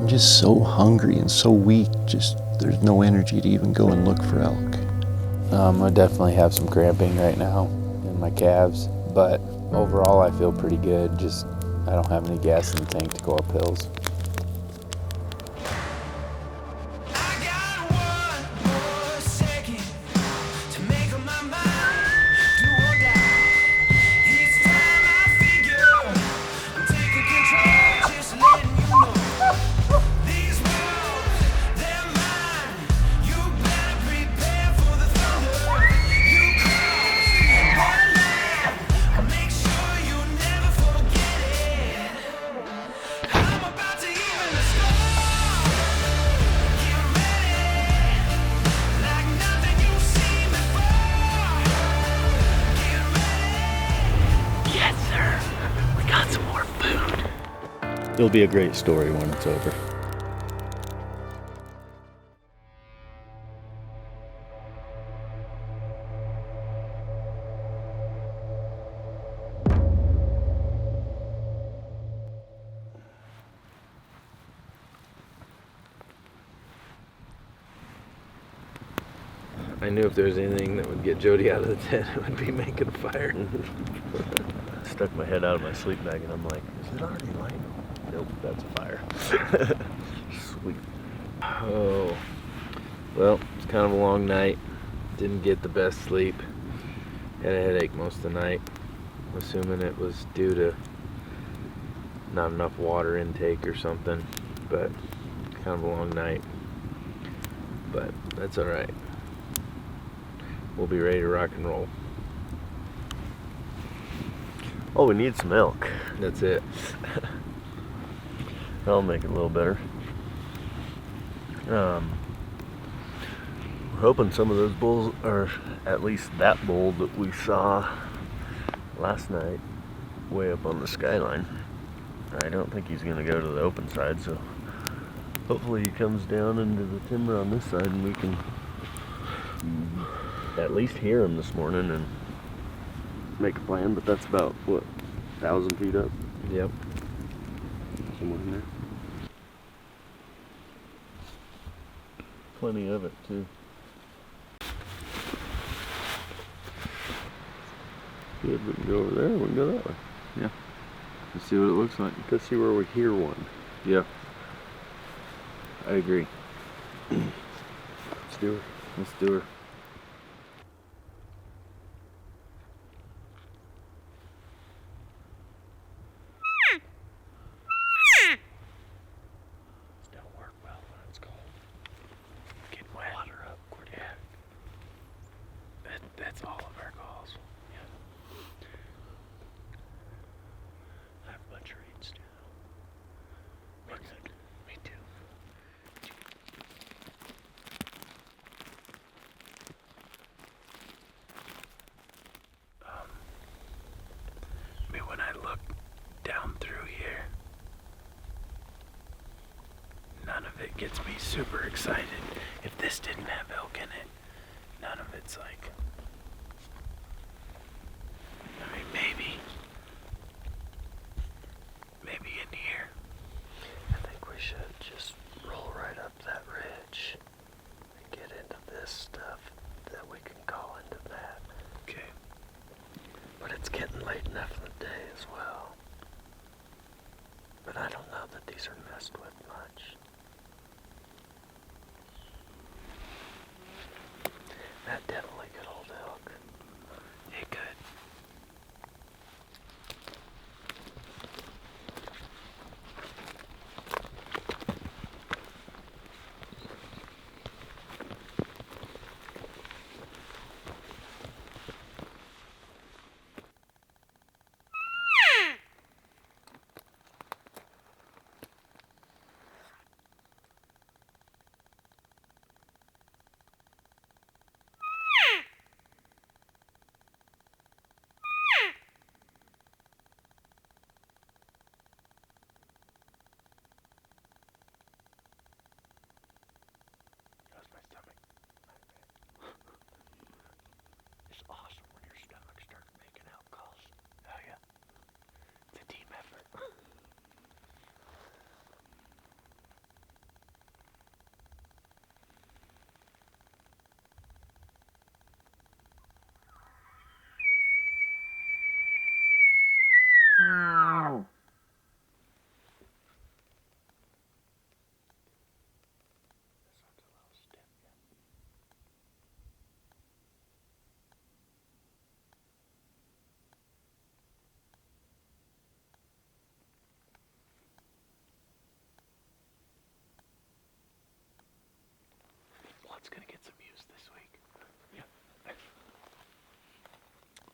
I'm just so hungry and so weak, just there's no energy to even go and look for elk. I definitely have some cramping right now in my calves, but overall I feel pretty good. Just I don't have any gas in the tank to go up hills. It'll be a great story when it's over. I knew if there was anything that would get Jody out of the tent, it would be making a fire. Stuck my head out of my sleep bag and I'm like, is it already light? Nope, that's a fire. Sweet. Oh, well, it's kind of a long night. Didn't get the best sleep. Had a headache most of the night. I'm assuming it was due to not enough water intake or something, but kind of a long night. But that's all right. We'll be ready to rock and roll. Oh, we need some elk. That's it. That'll make it a little better. We're hoping some of those bulls, or at least that bull that we saw last night way up on the skyline. I don't think he's going to go to the open side, so hopefully he comes down into the timber on this side and we can at least hear him this morning and make a plan. But that's about, what, 1,000 feet up? Yep. Somewhere in there. Plenty of it, too. Good, we can go over there, we can go that way. Yeah. Let's see what it looks like. Let's see where we hear one. Yeah. I agree. Let's do it. Let's do her. Don't work well when it's cold. Get wet. Water up quick. Yeah. That's all of our calls. Yeah. I have a bunch of reeds too. Me too. Me too. When I look down through here, none of it gets me super excited. If this didn't have elk in it, none of it's like, I mean, maybe in here. I think we should just roll right up that ridge and get into this stuff that we can call into that. Okay. But it's getting late enough in the day as well. But I don't know that these are messed with much. That definitely could hold elk. It could. It's gonna get some use this week. Yeah.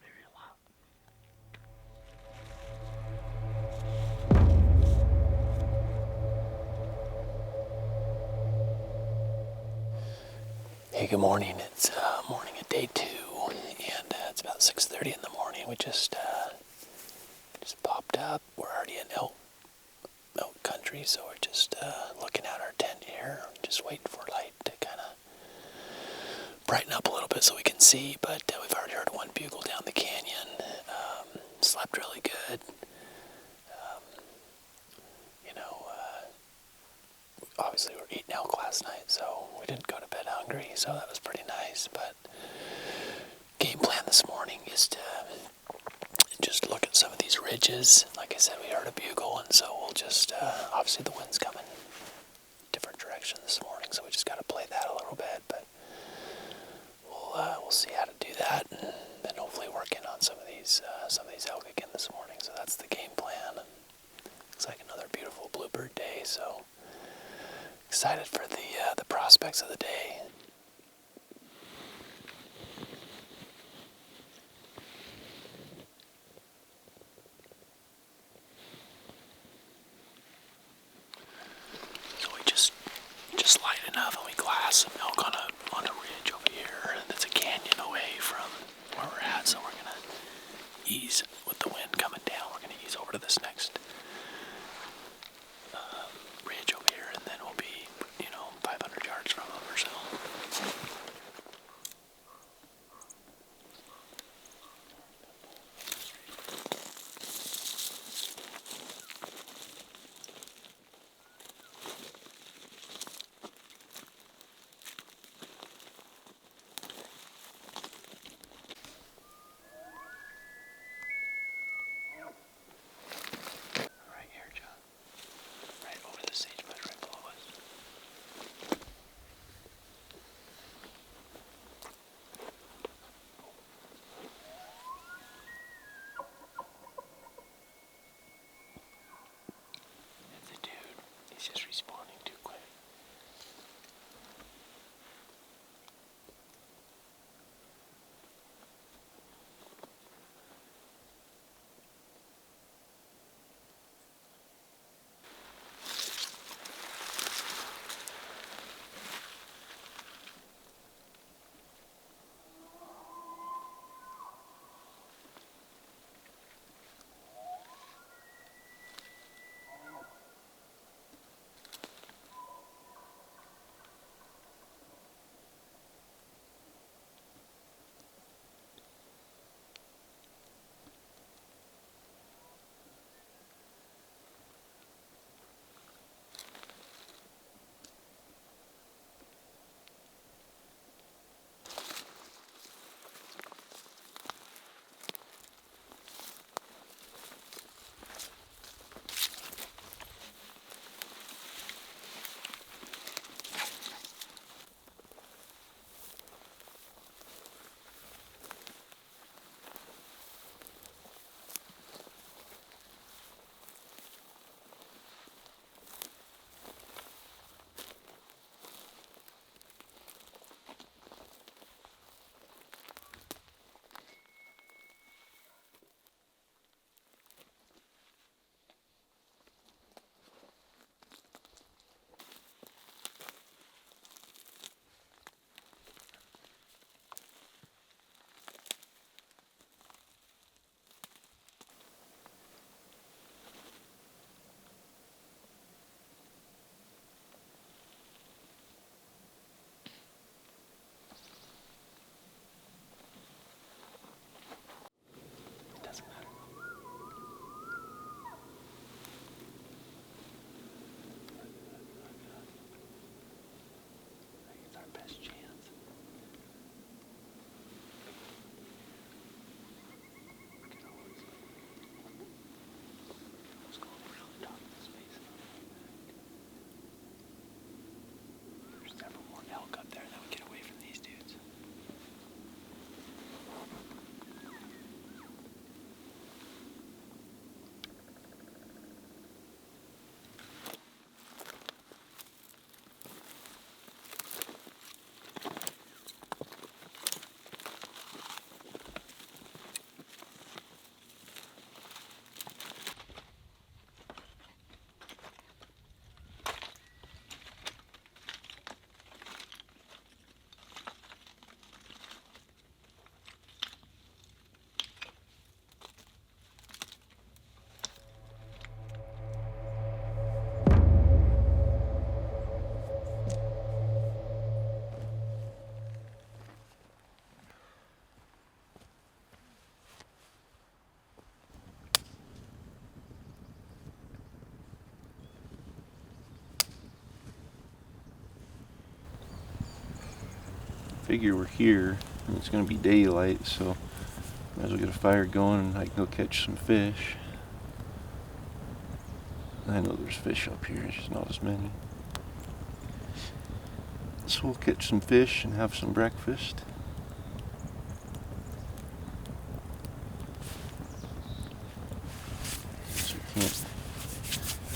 Maybe a lot. Hey, good morning. It's morning of day 2, and it's about 6:30 in the morning. We just popped up. We're already in elk country, so we're just looking at our tent here, just waiting for light to kind of brighten up a little bit so we can see. But we've already heard one bugle down the canyon. Slept really good. Obviously we were eating elk last night, so we didn't go to bed hungry, so that was pretty nice. But game plan this morning is to just look at some of these ridges. Like I said, we heard a bugle, and so we'll just, obviously the wind's coming different direction this morning, so we just got to play that a little bit. But we'll see how to do that, and then hopefully work in on some of these elk again this morning. So that's the game plan. And looks like another beautiful bluebird day, so excited for the prospects of the day. So we just light enough, and we glass some elk on a ridge over here, and it's a canyon away from where we're at. So we're gonna ease with the wind coming down. We're gonna ease over to this next ridge over here, and then we'll be 500 yards from them or so. figure we're here and it's gonna be daylight, so might as well get a fire going and I can go catch some fish. I know there's fish up here, it's just not as many. So we'll catch some fish and have some breakfast. So we can't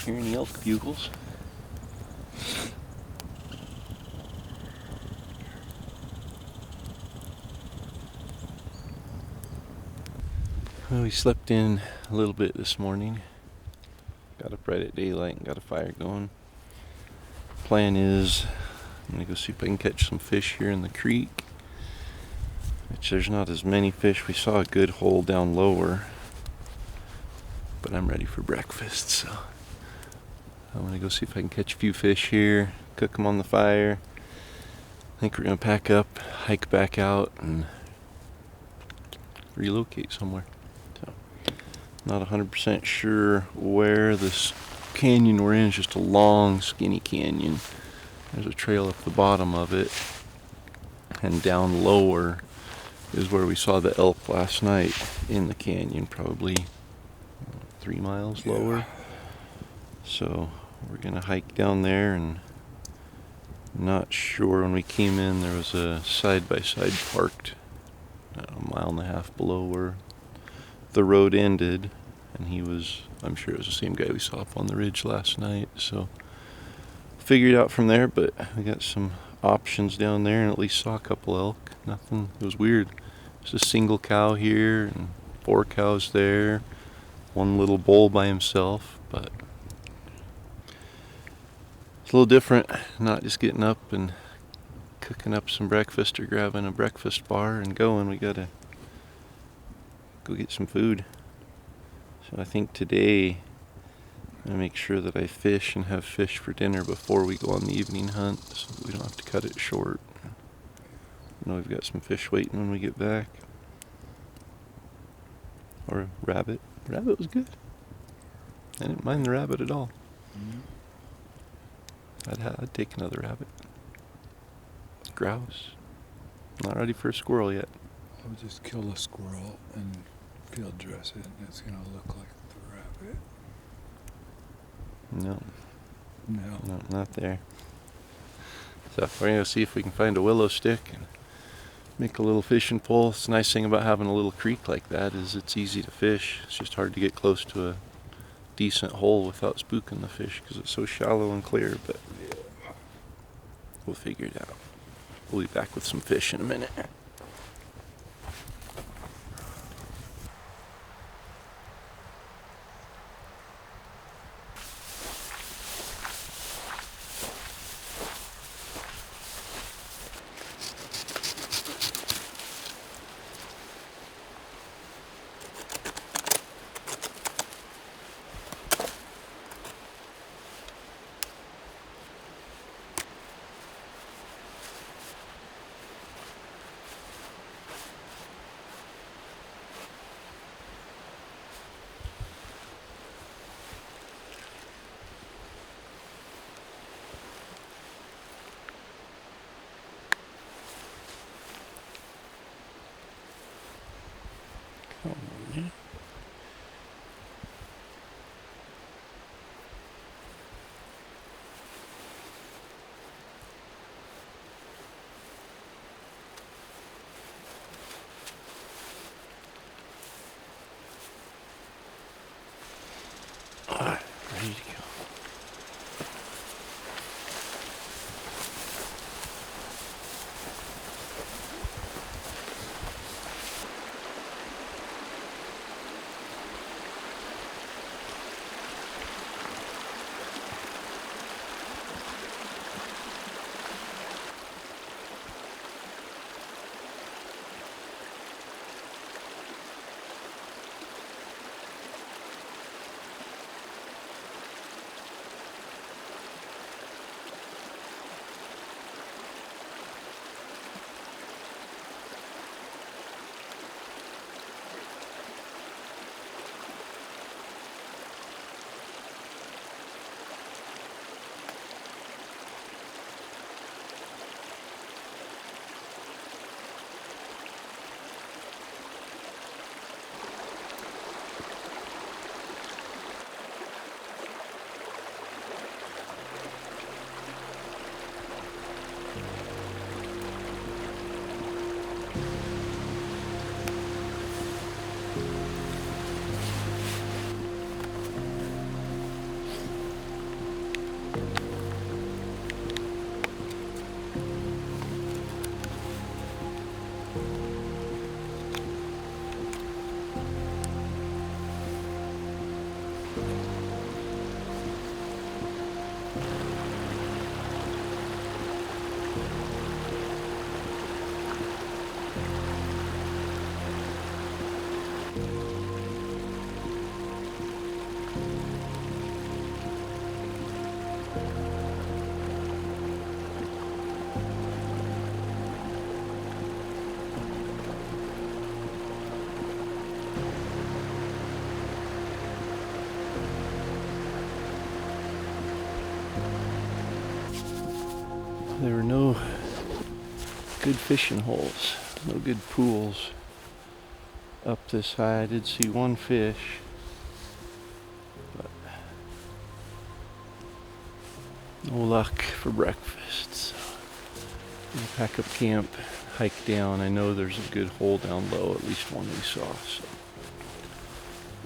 hear any elk bugles. Well, we slept in a little bit this morning. Got up right at daylight and got a fire going. Plan is I'm gonna go see if I can catch some fish here in the creek. Which there's not as many fish. We saw a good hole down lower, but I'm ready for breakfast, so I'm gonna go see if I can catch a few fish here, cook them on the fire. I think we're gonna pack up, hike back out, and relocate somewhere. So, not 100% sure where this canyon we're in is. Just a long, skinny canyon. There's a trail up the bottom of it, and down lower is where we saw the elk last night in the canyon, probably 3 miles lower. So we're gonna hike down there, and not sure. When we came in, there was a side-by-side parked a mile and a half below where the road ended, and I'm sure it was the same guy we saw up on the ridge last night. So figured out from there, but we got some options down there and at least saw a couple elk. Nothing, it was weird. Just a single cow here and 4 cows there, one little bull by himself, but it's a little different, not just getting up and cooking up some breakfast or grabbing a breakfast bar and going. We gotta go get some food. So I think today I make sure that I fish and have fish for dinner before we go on the evening hunt, so we don't have to cut it short. I know we've got some fish waiting when we get back. Or a rabbit. Rabbit was good. I didn't mind the rabbit at all. I'd take another rabbit. Grouse. Not ready for a squirrel yet. I would just kill a squirrel and field dress it, and it's gonna look like the rabbit. No, not there. So we're gonna go see if we can find a willow stick and make a little fishing pole. It's the nice thing about having a little creek like that is it's easy to fish. It's just hard to get close to a decent hole without spooking the fish because it's so shallow and clear, but we'll figure it out. We'll be back with some fish in a minute. there were no good fishing holes, no good pools up this high. I did see one fish, but no luck for breakfast. So we'll pack up camp, hike down. I know there's a good hole down low, at least one we saw, so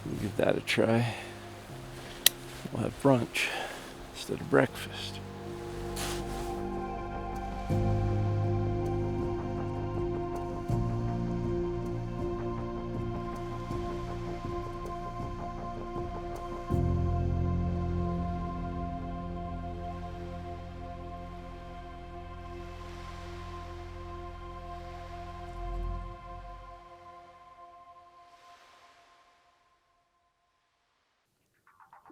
we'll give that a try. We'll have brunch instead of breakfast.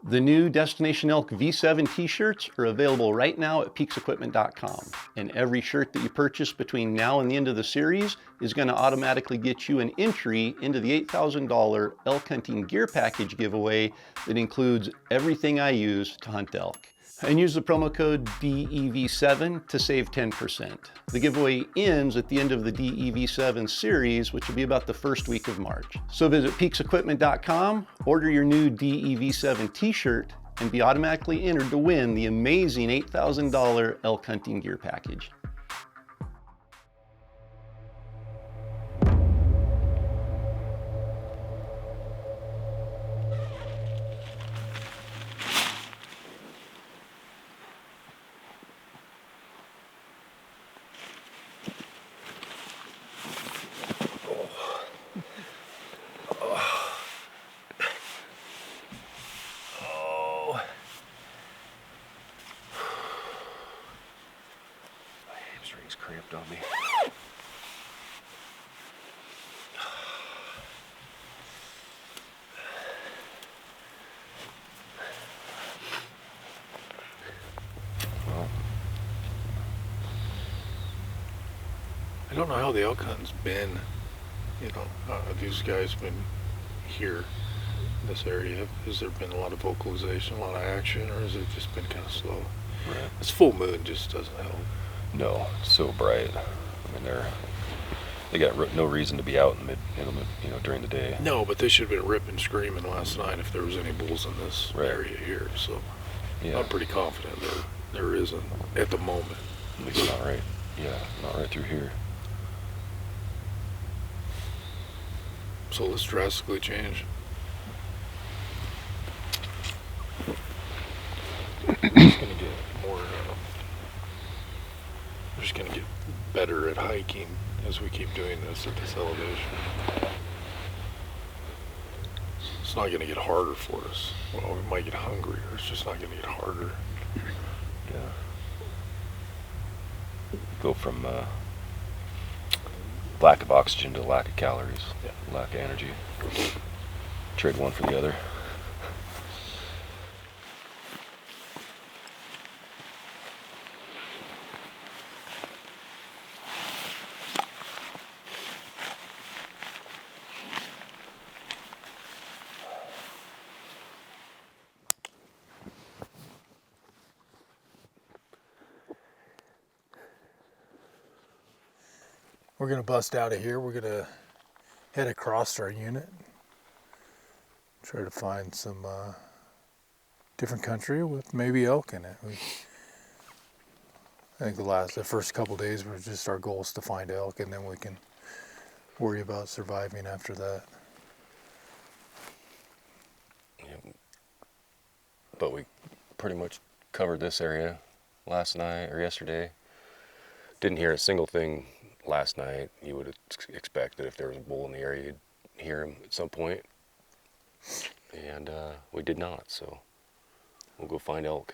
The new Destination Elk V7 t-shirts are available right now at peaksequipment.com. And every shirt that you purchase between now and the end of the series is going to automatically get you an entry into the $8,000 elk hunting gear package giveaway that includes everything I use to hunt elk. And use the promo code DEV7 to save 10%. The giveaway ends at the end of the DEV7 series, which will be about the first week of March. So visit peaksequipment.com, order your new DEV7 t-shirt, and be automatically entered to win the amazing $8,000 elk hunting gear package. Cramped on me. Well, I don't know how the elk hunting's been. You know, have these guys been here in this area? Has there been a lot of vocalization, a lot of action, or has it just been kind of slow? Right. This full moon just doesn't help. No, it's so bright. I mean, they got no reason to be out in during the day. No, but they should have been ripping, screaming last night if there was any bulls in this Right. area here. So Yeah, I'm pretty confident there isn't at the moment. at least not right. Yeah, not right through here. So let's drastically change. We're just gonna get more. We're just gonna get better at hiking as we keep doing this at this elevation. It's not gonna get harder for us. Well, we might get hungrier. It's just not gonna get harder. Yeah. Go from lack of oxygen to lack of calories, lack of energy. Trade one for the other. We're gonna bust out of here. We're gonna head across our unit. Try to find some different country with maybe elk in it. I think the first couple days was just our goal is to find elk, and then we can worry about surviving after that. Yeah. But we pretty much covered this area last night or yesterday. Didn't hear a single thing last night. You would expect that if there was a bull in the area, you'd hear him at some point. And we did not, so we'll go find elk.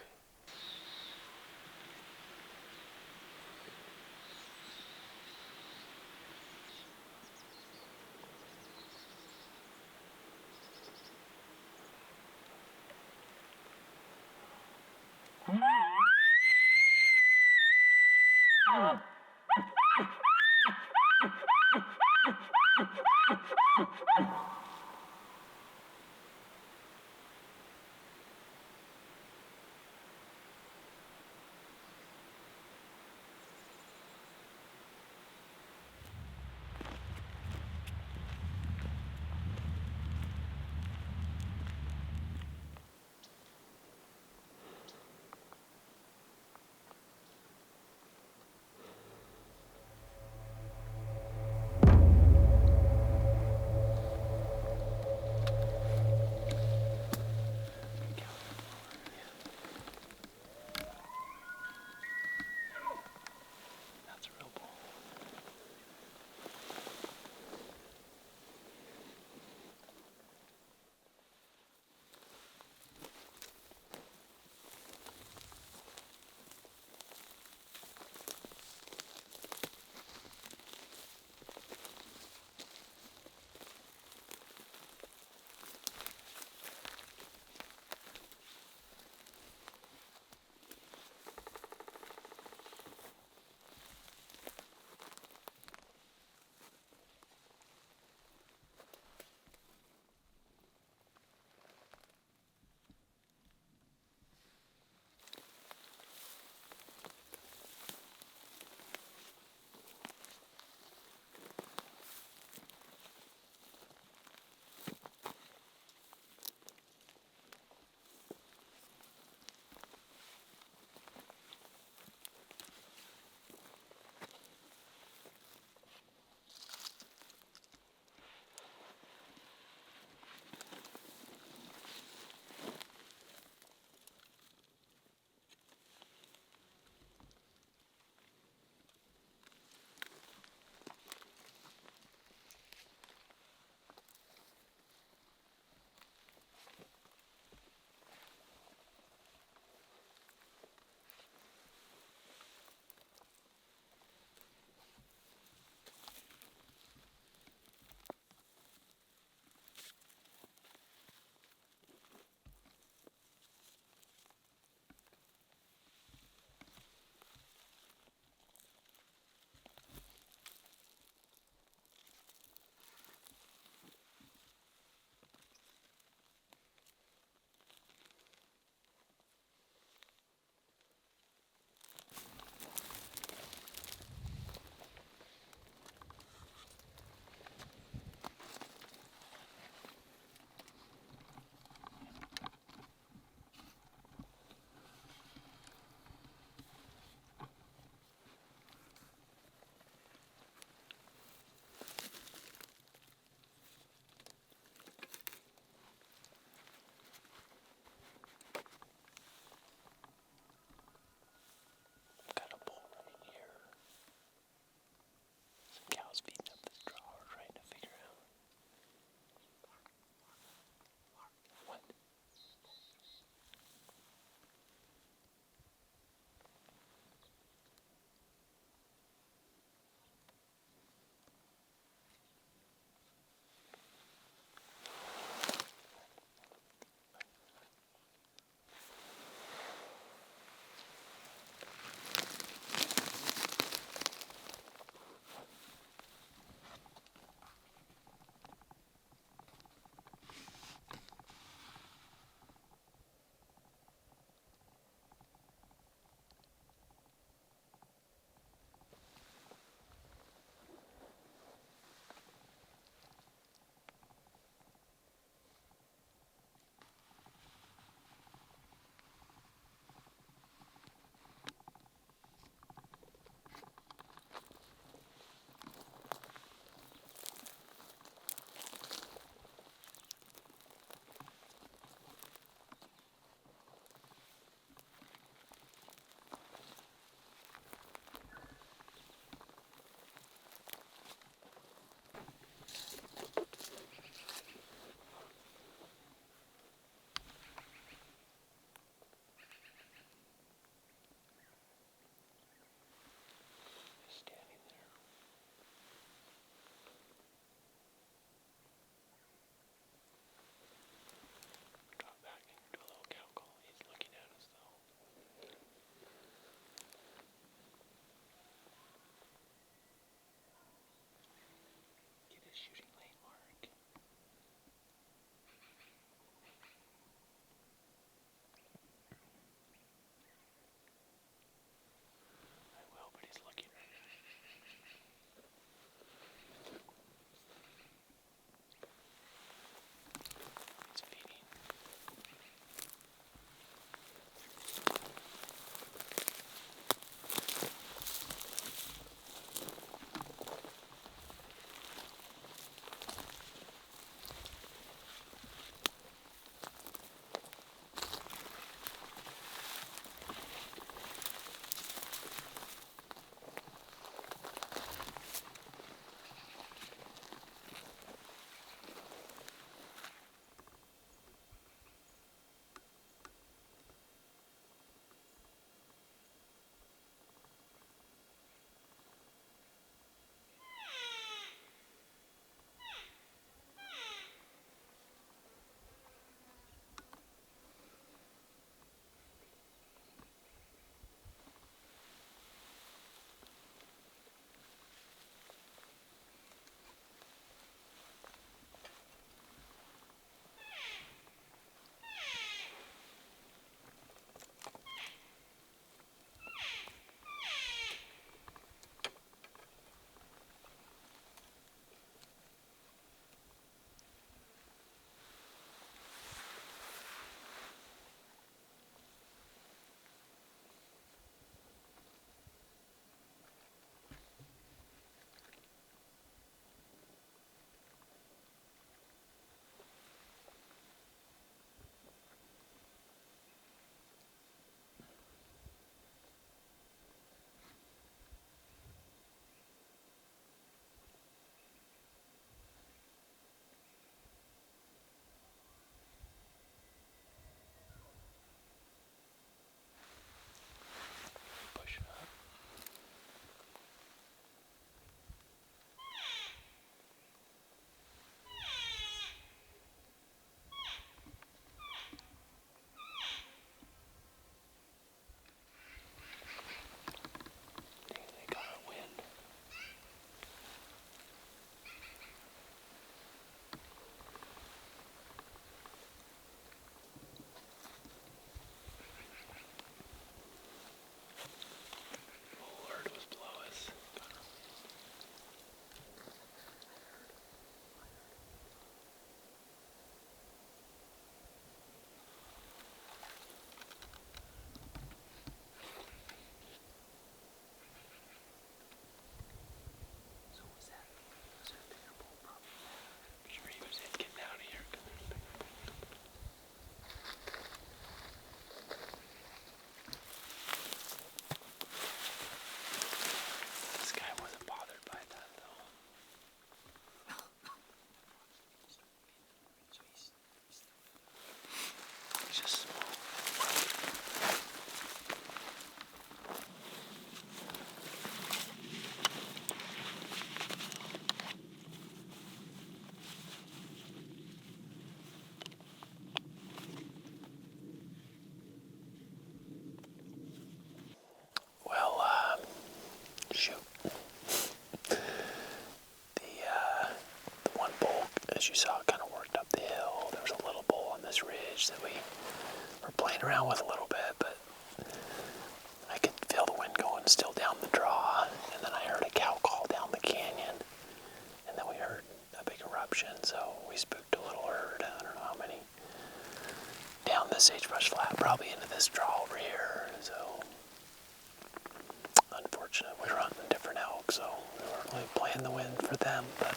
in the wind for them, but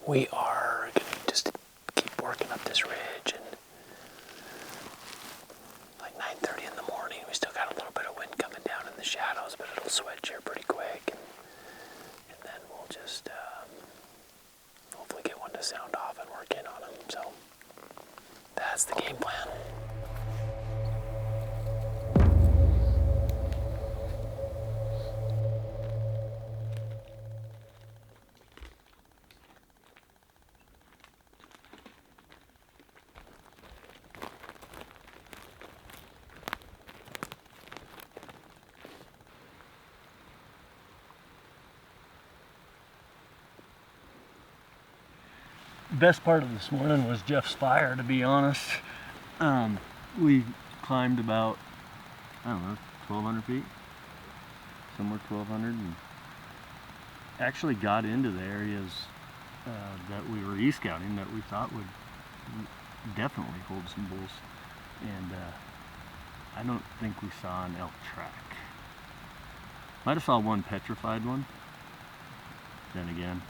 we are going to just keep working up this ridge, and like 9:30 in the morning, we still got a little bit of wind coming down in the shadows, but it'll switch here pretty quick, and then we'll just hopefully get one to sound off and work in on them. So that's the game plan. Best part of this morning was Jeff's fire, to be honest. We climbed about, I don't know, 1,200 feet, somewhere 1,200, and actually got into the areas that we were e-scouting that we thought would definitely hold some bulls. And I don't think we saw an elk track. Might have saw one petrified one. Then again,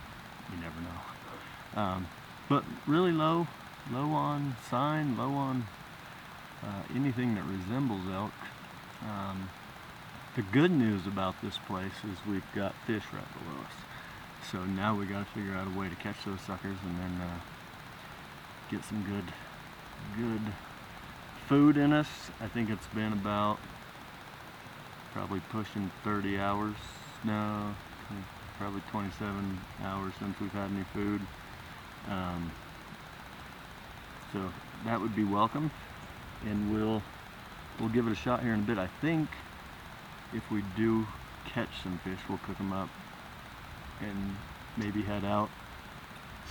you never know. But really low on sign, low on anything that resembles elk. The good news about this place is we've got fish right below us. So now we got to figure out a way to catch those suckers and then get some good food in us. I think it's been about probably pushing 30 hours. No, probably 27 hours since we've had any food. So that would be welcome, and we'll give it a shot here in a bit. I think if we do catch some fish, we'll cook them up and maybe head out.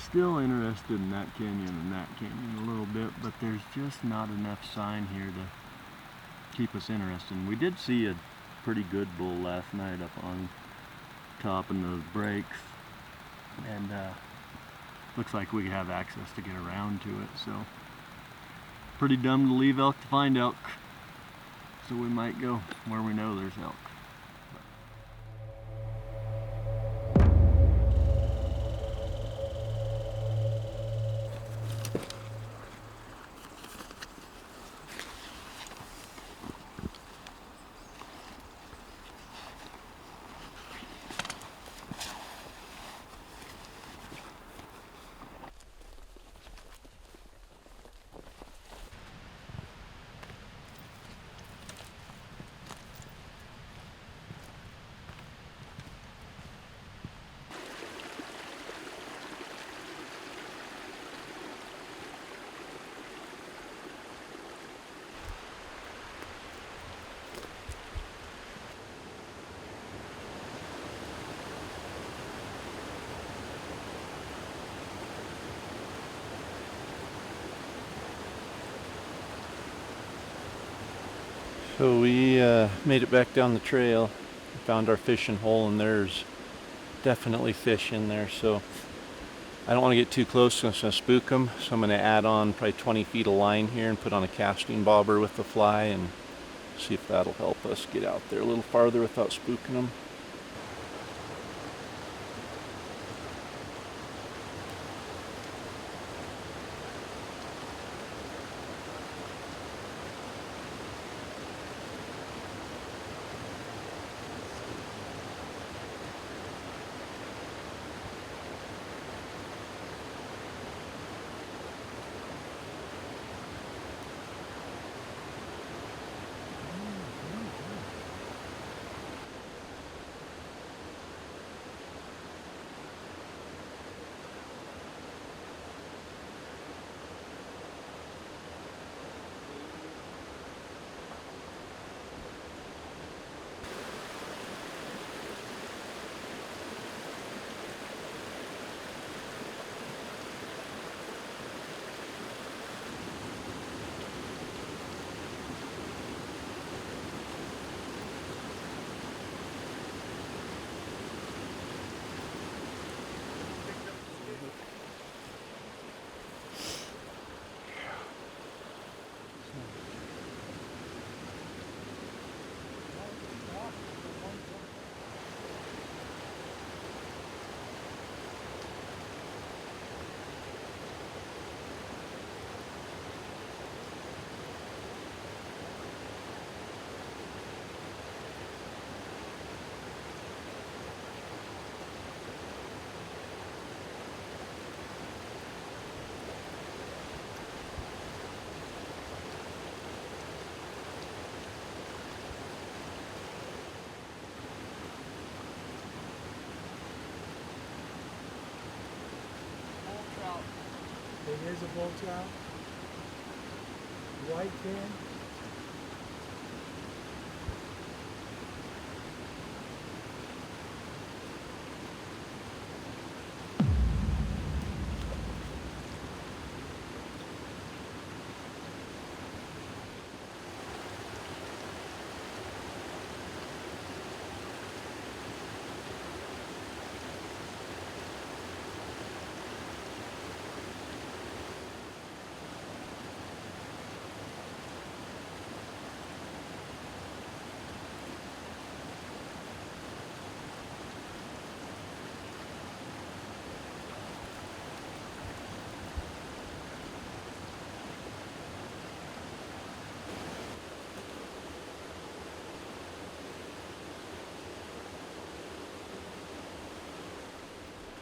Still interested in that canyon and that canyon a little bit, but there's just not enough sign here to keep us interested. And we did see a pretty good bull last night up on top in those breaks, and looks like we have access to get around to it. So pretty dumb to leave elk to find elk, so we might go where we know there's elk. So we made it back down the trail, found our fishing hole, and there's definitely fish in there. So I don't want to get too close, so I'm going to spook them. So I'm going to add on probably 20 feet of line here and put on a casting bobber with the fly and see if that'll help us get out there a little farther without spooking them. It is a bull trout. White fin.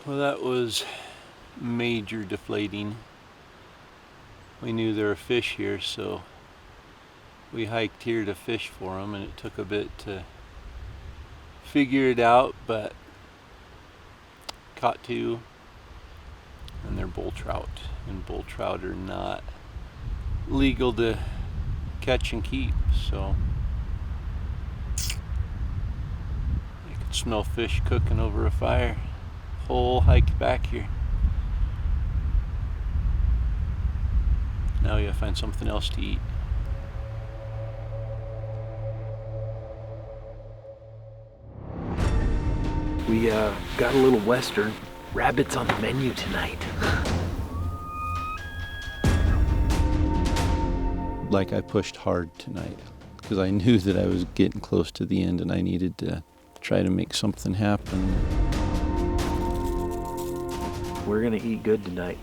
Well, that was major deflating. We knew there were fish here, so we hiked here to fish for them, and it took a bit to figure it out, but caught two, and they're bull trout, and bull trout are not legal to catch and keep, so I could smell fish cooking over a fire. Whole hike back here. Now we gotta find something else to eat. We got a little western. Rabbits on the menu tonight. Like I pushed hard tonight because I knew that I was getting close to the end and I needed to try to make something happen. We're gonna eat good tonight.